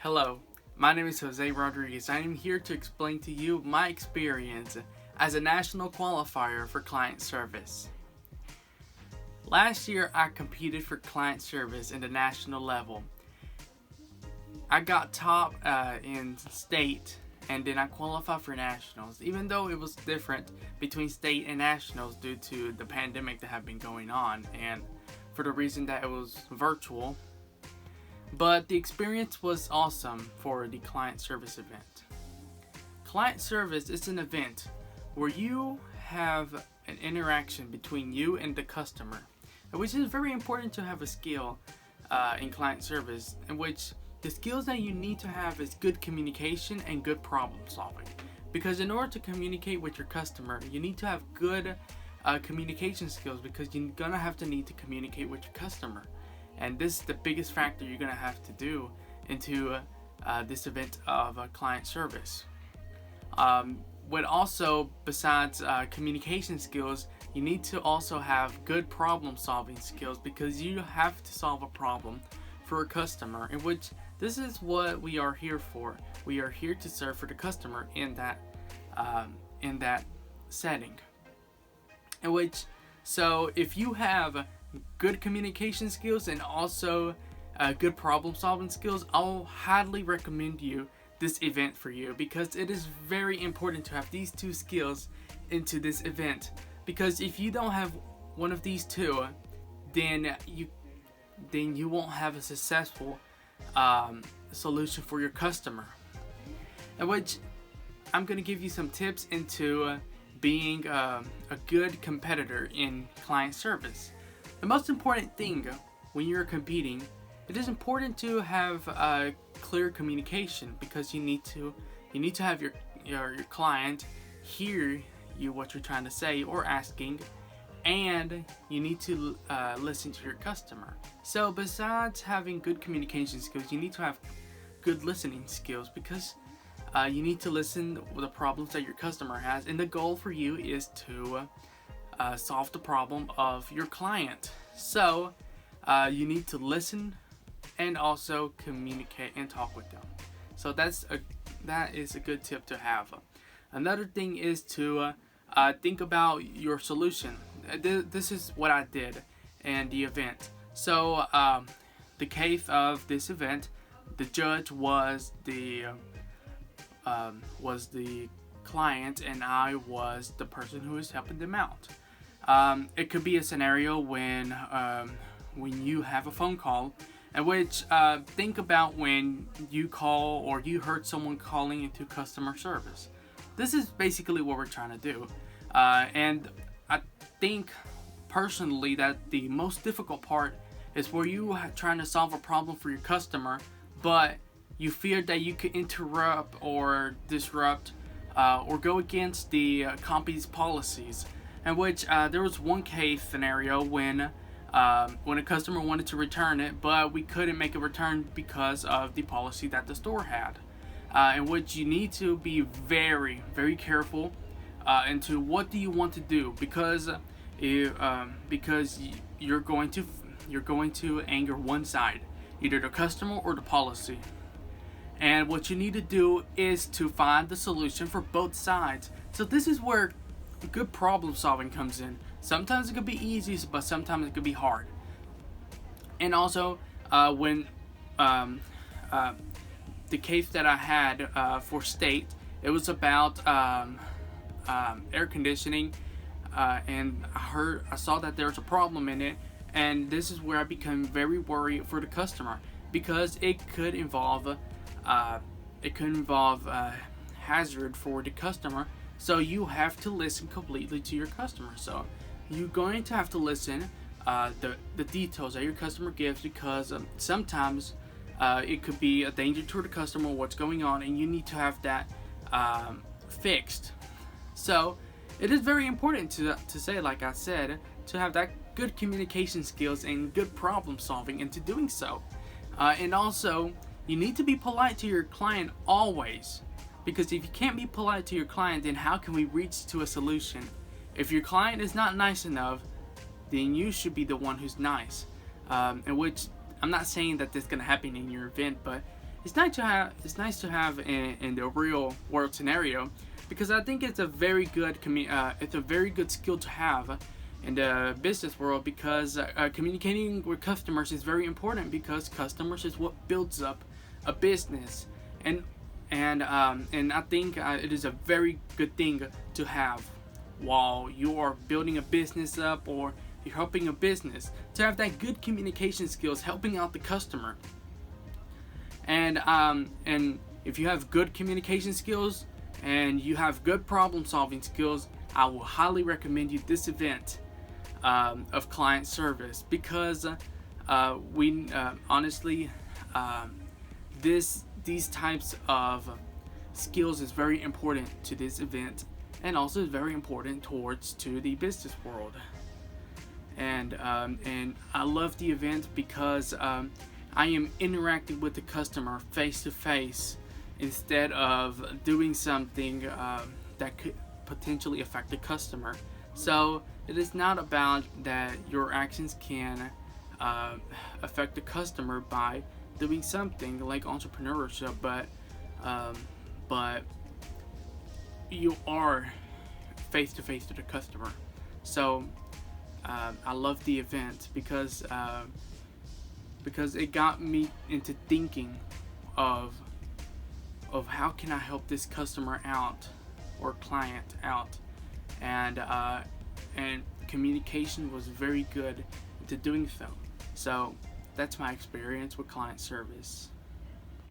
Hello, my name is Jose Rodriguez. I am here to explain to you my experience as a national qualifier for client service. Last year I competed for client service in the national level. I got top in state and then I qualified for nationals, even though it was different between state and nationals due to the pandemic that had been going on and for the reason that it was virtual. But the experience was awesome for the client service event. Client service is an event where you have an interaction between you and the customer, which is very important to have a skill in client service, in which the skills that you need to have is good communication and good problem solving. Because in order to communicate with your customer, you need to have good communication skills, because you're gonna have to need to communicate with your customer. And this is the biggest factor you're gonna have to do into this event of client service. But also, besides communication skills, you need to also have good problem solving skills, because you have to solve a problem for a customer, in which this is what we are here for. We are here to serve for the customer in that setting. In which, so if you have good communication skills and also good problem solving skills, I'll highly recommend you this event for you, because it is very important to have these two skills into this event. Because if you don't have one of these two, then you won't have a successful solution for your customer. In which I'm going to give you some tips into being a good competitor in client service. The most important thing when you're competing, it is important to have clear communication, because you need to have your client hear you what you're trying to say or asking, and you need to listen to your customer. So besides having good communication skills, you need to have good listening skills, because you need to listen to the problems that your customer has, and the goal for you is to solve the problem of your client. So you need to listen and also communicate and talk with them. So that is a good tip to have. Another thing is to think about your solution. This is what I did in the event. So the case of this event, the judge was the client and I was the person who was helping them out. It could be a scenario when you have a phone call, in which think about when you call or you heard someone calling into customer service. This is basically what we're trying to do, and I think personally that the most difficult part is where you are trying to solve a problem for your customer, but you fear that you could interrupt or disrupt or go against the company's policies. In which there was one case scenario when a customer wanted to return it, but we couldn't make a return because of the policy that the store had. In which you need to be very, very careful into what do you want to do, because you're going to anger one side, either the customer or the policy. And what you need to do is to find the solution for both sides. So this is where good problem solving comes in. Sometimes it could be easy, but sometimes it could be hard. And also when the case that I had for state, it was about air conditioning, and I saw that there's a problem in it, and this is where I became very worried for the customer, because it could involve hazard for the customer. So you have to listen completely to your customer. So you're going to have to listen the details that your customer gives, because sometimes it could be a danger to the customer what's going on, and you need to have that fixed. So it is very important to say, like I said, to have that good communication skills and good problem solving into doing so. And also, you need to be polite to your client always, because if you can't be polite to your client, then how can we reach to a solution? If your client is not nice enough, then you should be the one who's nice. In which I'm not saying that this is going to happen in your event, but nice to have in the real world scenario, because I think it's a very good skill to have in the business world, because communicating with customers is very important, because customers is what builds up a business. And I think it is a very good thing to have while you are building a business up, or you're helping a business, to have that good communication skills helping out the customer. And if you have good communication skills and you have good problem solving skills, I will highly recommend you this event of client service, because we honestly, these types of skills is very important to this event, and also is very important towards to the business world. And I love the event because I am interacting with the customer face to face, instead of doing something that could potentially affect the customer. So it is not about that your actions can affect the customer by doing something like entrepreneurship, but you are face to face to the customer. So I love the event because it got me into thinking of how can I help this customer out or client out, and communication was very good to doing so. So that's my experience with client service.